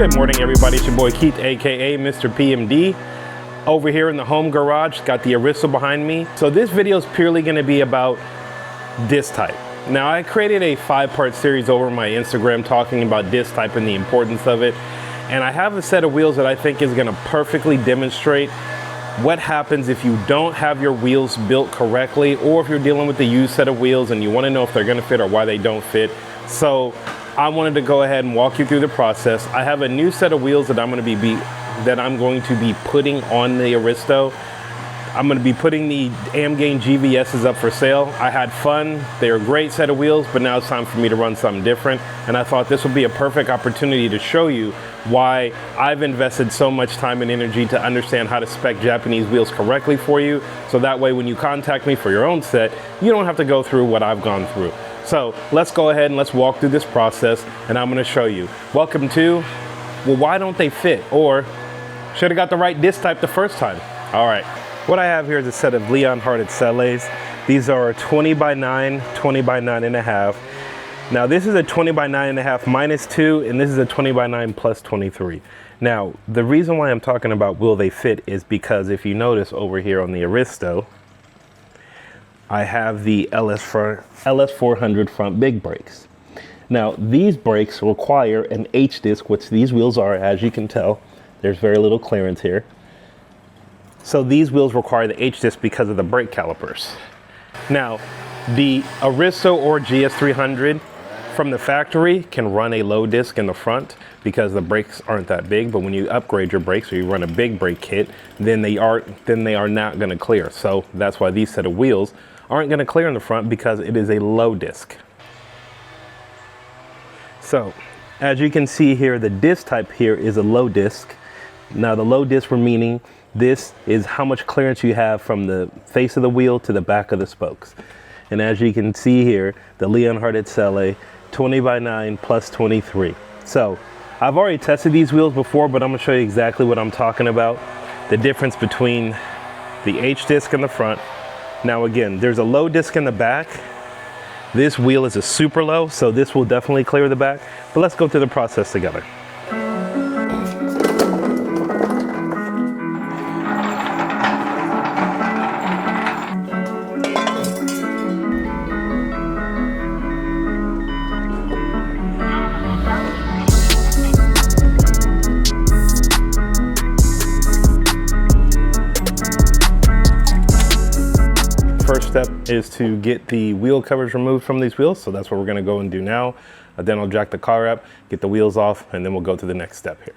Good morning, everybody. It's your boy Keith, aka Mr. PMD. Over here in the home garage, got the Aristo behind me. So this video is purely going to be about disc type. Now, I created a 5-part series over my Instagram talking about disc type and the importance of it. And I have a set of wheels that I think is going to perfectly demonstrate what happens if you don't have your wheels built correctly, or if you're dealing with the used set of wheels and you want to know if they're going to fit or why they don't fit. So I wanted to go ahead and walk you through the process. I have a new set of wheels that I'm going to be putting on the Aristo. I'm going to be putting the Aimgain GVSs up for sale. I had fun. They're a great set of wheels, but now it's time for me to run something different. And I thought this would be a perfect opportunity to show you why I've invested so much time and energy to understand how to spec Japanese wheels correctly for you. So that way, when you contact me for your own set, you don't have to go through what I've gone through. So let's go ahead and let's walk through this process, and I'm going to show you. Welcome to, well, why don't they fit? Or should have got the right disc type the first time. All right. What I have here is a set of Leon Hardiritt Seeles. These are 20 by 9, 20 by 9.5. Now this is a 20 by 9.5 minus 2, and this is a 20 by 9 plus 23. Now, the reason why I'm talking about will they fit is because if you notice over here on the Aristo, I have the LS400 front big brakes. Now, these brakes require an H-disc, which these wheels are, as you can tell. There's very little clearance here. So these wheels require the H-disc because of the brake calipers. Now, the Aristo or GS300 from the factory can run a low disc in the front because the brakes aren't that big, but when you upgrade your brakes or you run a big brake kit, then they are not gonna clear. So that's why these set of wheels aren't gonna clear in the front, because it is a low disc. So, as you can see here, the disc type here is a low disc. Now the low disc, we're meaning this is how much clearance you have from the face of the wheel to the back of the spokes. And as you can see here, the Leon Hardiritt Seele 20 by 9 plus 23. So I've already tested these wheels before, but I'm gonna show you exactly what I'm talking about. The difference between the H disc in the front. Now again, there's a low disc in the back. This wheel is a super low, so this will definitely clear the back. But let's go through the process together. First step is to get the wheel covers removed from these wheels. So that's what we're gonna go and do now. Then I'll jack the car up, get the wheels off, and then we'll go to the next step here.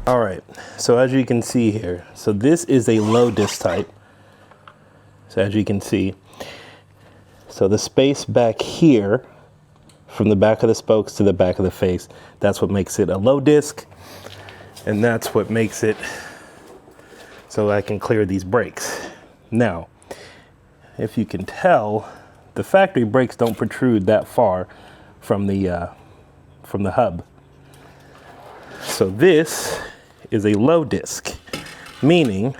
All right, so as you can see here, so this is a low disc type. So as you can see, so the space back here from the back of the spokes to the back of the face, that's what makes it a low disc. And that's what makes it so I can clear these brakes. Now, if you can tell, the factory brakes don't protrude that far from the hub. So this is a low disc, meaning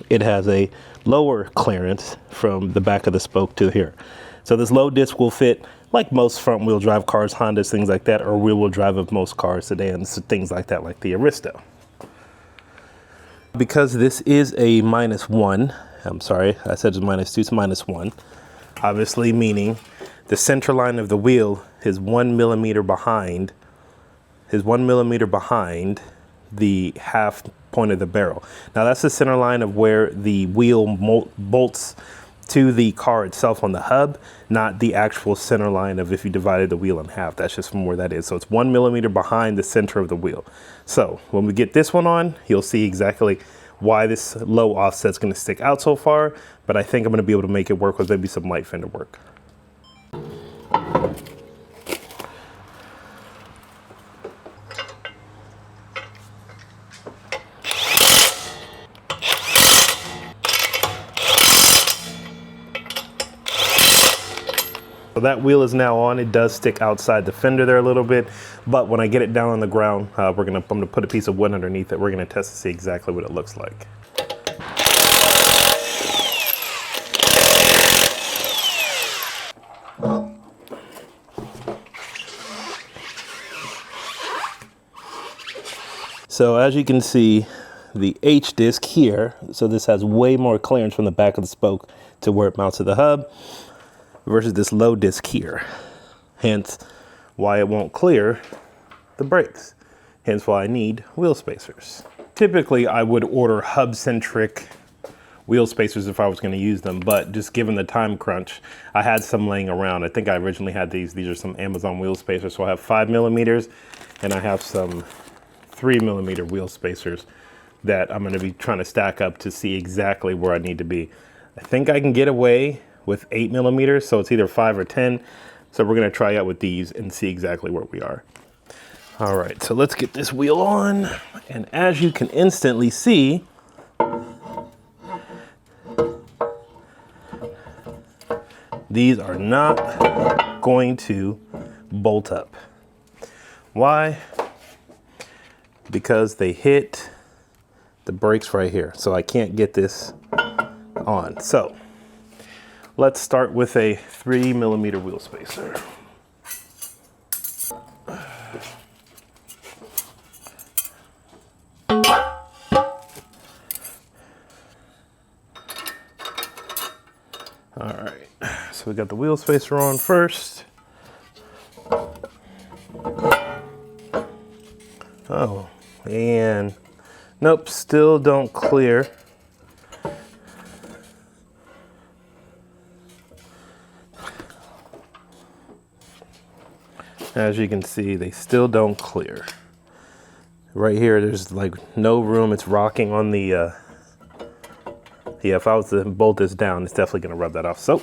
it has a lower clearance from the back of the spoke to here. So this low disc will fit like most front wheel drive cars, Hondas, things like that, or rear wheel drive of most cars, sedans, things like that, like the Aristo. Because this is a -1, I'm sorry, I said it's -2, it's -1, obviously meaning the center line of the wheel is 1 millimeter behind the half point of the barrel. Now that's the center line of where the wheel bolts to the car itself on the hub, not the actual center line of if you divided the wheel in half. That's just from where that is. So it's 1 millimeter behind the center of the wheel. So when we get this one on, you'll see exactly why this low offset's gonna stick out so far, but I think I'm gonna be able to make it work with maybe some light fender work. that wheel is now on. It does stick outside the fender there a little bit, but when I get it down on the ground, I'm gonna put a piece of wood underneath it. We're gonna test to see exactly what it looks like. So as you can see, the H disc here, so this has way more clearance from the back of the spoke to where it mounts to the hub versus this low disc here. Hence why it won't clear the brakes. Hence why I need wheel spacers. Typically I would order hub-centric wheel spacers if I was going to use them, but just given the time crunch, I had some laying around. I think I originally had these. These are some Amazon wheel spacers. So I have 5mm and I have some 3mm wheel spacers that I'm going to be trying to stack up to see exactly where I need to be. I think I can get away with 8mm, so it's either 5 or 10. So we're going to try out with these and see exactly where we are. All right, so let's get this wheel on. And as you can instantly see, these are not going to bolt up. Why? Because they hit the brakes right here. So I can't get this on. So let's start with a 3mm wheel spacer. All right, so we got the wheel spacer on first. Oh, and nope, still don't clear. As you can see, they still don't clear. Right here, there's like no room. It's rocking on the, yeah, if I was to bolt this down, it's definitely gonna rub that off. So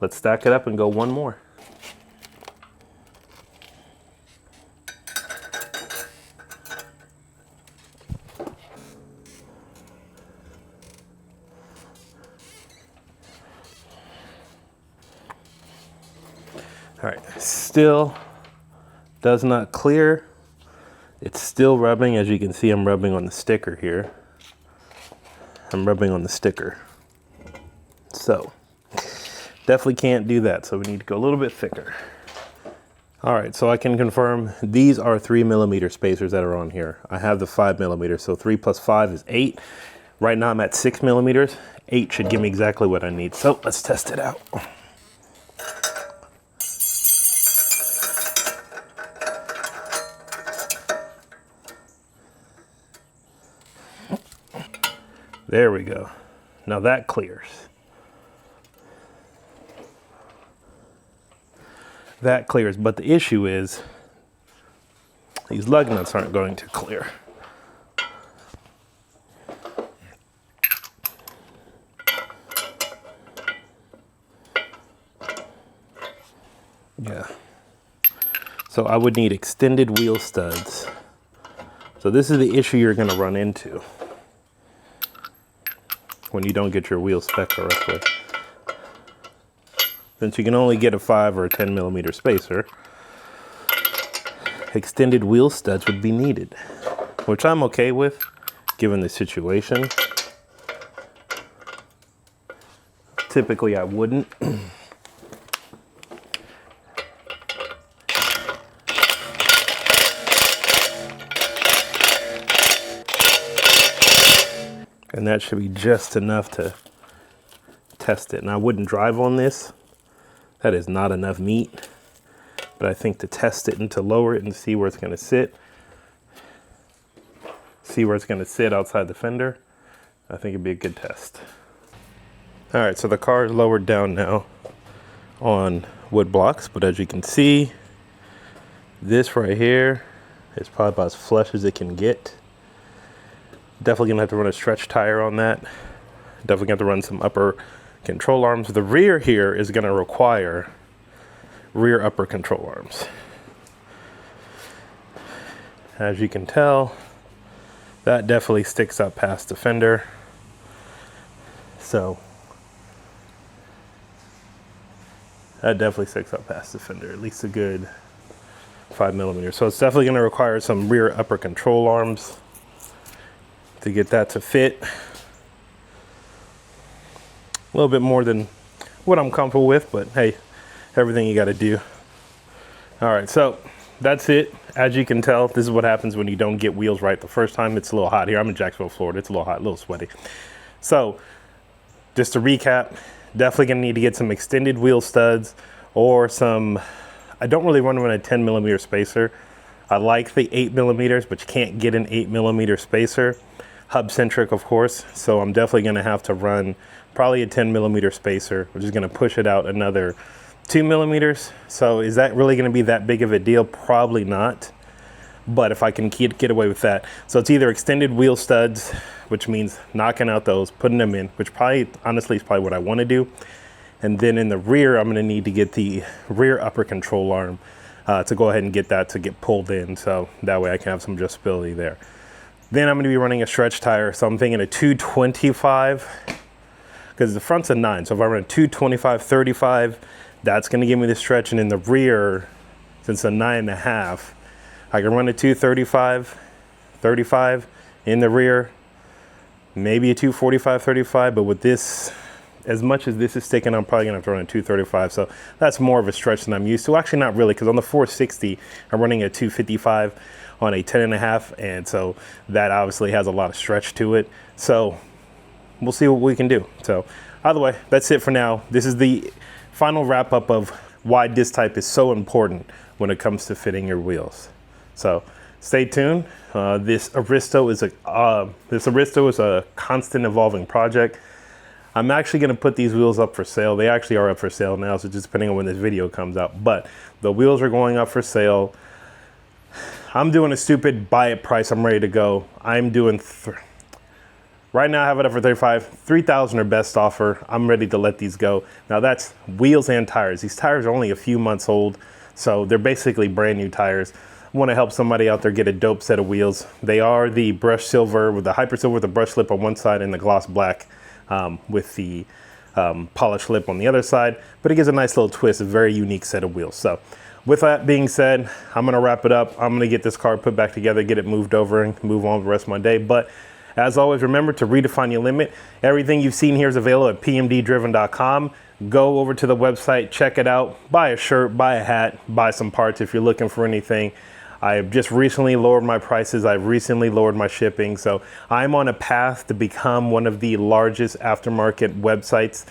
let's stack it up and go one more. All right, still does not clear. It's still rubbing. As you can see, I'm rubbing on the sticker here. I'm rubbing on the sticker. So definitely can't do that. So we need to go a little bit thicker. All right, so I can confirm these are 3mm spacers that are on here. I have the 5mm, so 3 plus 5 is 8. Right now I'm at 6mm. 8 should give me exactly what I need. So let's test it out. There we go. Now that clears. That clears, but the issue is these lug nuts aren't going to clear. Yeah. So I would need extended wheel studs. So this is the issue you're going to run into when you don't get your wheels spec correctly. Since you can only get a 5 or a 10mm spacer, extended wheel studs would be needed, which I'm okay with given the situation. Typically I wouldn't. And that should be just enough to test it. And I wouldn't drive on this. That is not enough meat. But I think to test it and to lower it and see where it's going to sit, outside the fender, I think it'd be a good test. All right, so the car is lowered down now on wood blocks, but as you can see, this right here is probably about as flush as it can get. Definitely gonna have to run a stretch tire on that. Definitely gonna have to run some upper control arms. The rear here is gonna require rear upper control arms. As you can tell, that definitely sticks up past the fender. So That definitely sticks up past the fender, at least a good 5mm. So it's definitely gonna require some rear upper control arms to get that to fit. A little bit more than what I'm comfortable with, but hey, everything you gotta do. All right, so that's it. As you can tell, this is what happens when you don't get wheels right the first time. It's a little hot here. I'm in Jacksonville, Florida. It's a little hot, a little sweaty. So just to recap, definitely gonna need to get some extended wheel studs or some, I don't really run a 10mm spacer. I like the 8mm, but you can't get an 8mm spacer. Hub centric, of course. So I'm definitely gonna have to run probably a 10mm spacer, which is gonna push it out another 2mm. So is that really gonna be that big of a deal? Probably not. But if I can get away with that. So it's either extended wheel studs, which means knocking out those, putting them in, which probably, honestly, is probably what I wanna do. And then in the rear, I'm gonna need to get the rear upper control arm to go ahead and get that to get pulled in. So that way I can have some adjustability there. Then I'm gonna be running a stretch tire. So I'm thinking a 225, because the front's a 9. So if I run a 225, 35, that's gonna give me the stretch. And in the rear, since a 9.5, I can run a 235, 35 in the rear, maybe a 245, 35, but with this, as much as this is sticking, I'm probably gonna have to run a 235. So that's more of a stretch than I'm used to. Actually, not really, because on the 460, I'm running a 255 on a 10.5, and so that obviously has a lot of stretch to it. So we'll see what we can do. So either way, that's it for now. This is the final wrap up of why this type is so important when it comes to fitting your wheels. So stay tuned. This Aristo is a constant evolving project. I'm actually going to put these wheels up for sale. They actually are up for sale now, so just depending on when this video comes out. But the wheels are going up for sale. I'm doing a stupid buy it price. I'm ready to go. I'm doing right now I have it up for 35, 3,000 or best offer. I'm ready to let these go. Now that's wheels and tires. These tires are only a few months old, so they're basically brand new tires. I want to help somebody out there get a dope set of wheels. They are the brushed silver with the hyper silver with the brushed lip on one side and the gloss black with the polished lip on the other side, but it gives a nice little twist, a very unique set of wheels. So with that being said, I'm gonna wrap it up. I'm gonna get this car put back together, get it moved over and move on with the rest of my day. But as always, remember to redefine your limit. Everything you've seen here is available at pmddriven.com. Go over to the website, check it out, buy a shirt, buy a hat, buy some parts if you're looking for anything. I've just recently lowered my prices. I've recently lowered my shipping. So I'm on a path to become one of the largest aftermarket websites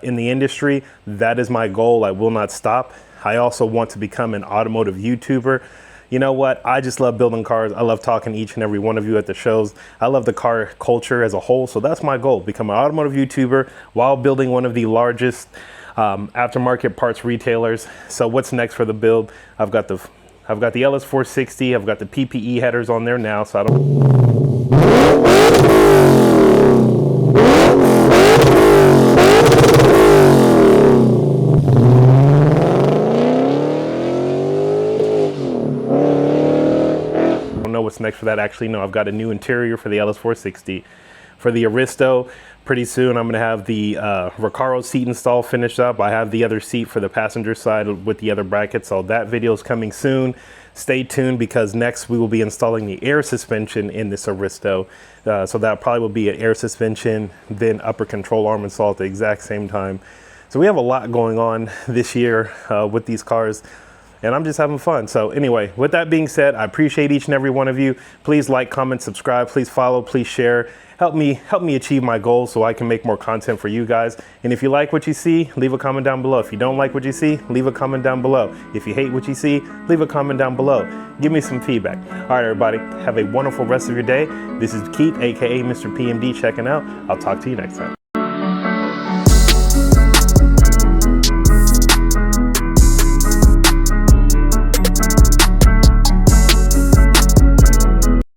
in the industry. That is my goal. I will not stop. I also want to become an automotive YouTuber. You know what? I just love building cars. I love talking to each and every one of you at the shows. I love the car culture as a whole. So that's my goal, become an automotive YouTuber while building one of the largest aftermarket parts retailers. So what's next for the build? I've got the LS460, I've got the PPE headers on there now, so I don't know what's next for that. Actually, no, I've got a new interior for the LS460. For the Aristo, pretty soon I'm gonna have the Recaro seat install finished up. I have the other seat for the passenger side with the other brackets, so that video is coming soon. Stay tuned, because next we will be installing the air suspension in this Aristo. So that probably will be an air suspension, then upper control arm install at the exact same time. So we have a lot going on this year with these cars, and I'm just having fun. So anyway, with that being said, I appreciate each and every one of you. Please like, comment, subscribe, please follow, please share. Help me achieve my goals so I can make more content for you guys. And if you like what you see, leave a comment down below. If you don't like what you see, leave a comment down below. If you hate what you see, leave a comment down below. Give me some feedback. All right, everybody, have a wonderful rest of your day. This is Keith, AKA Mr. PMD, checking out. I'll talk to you next time.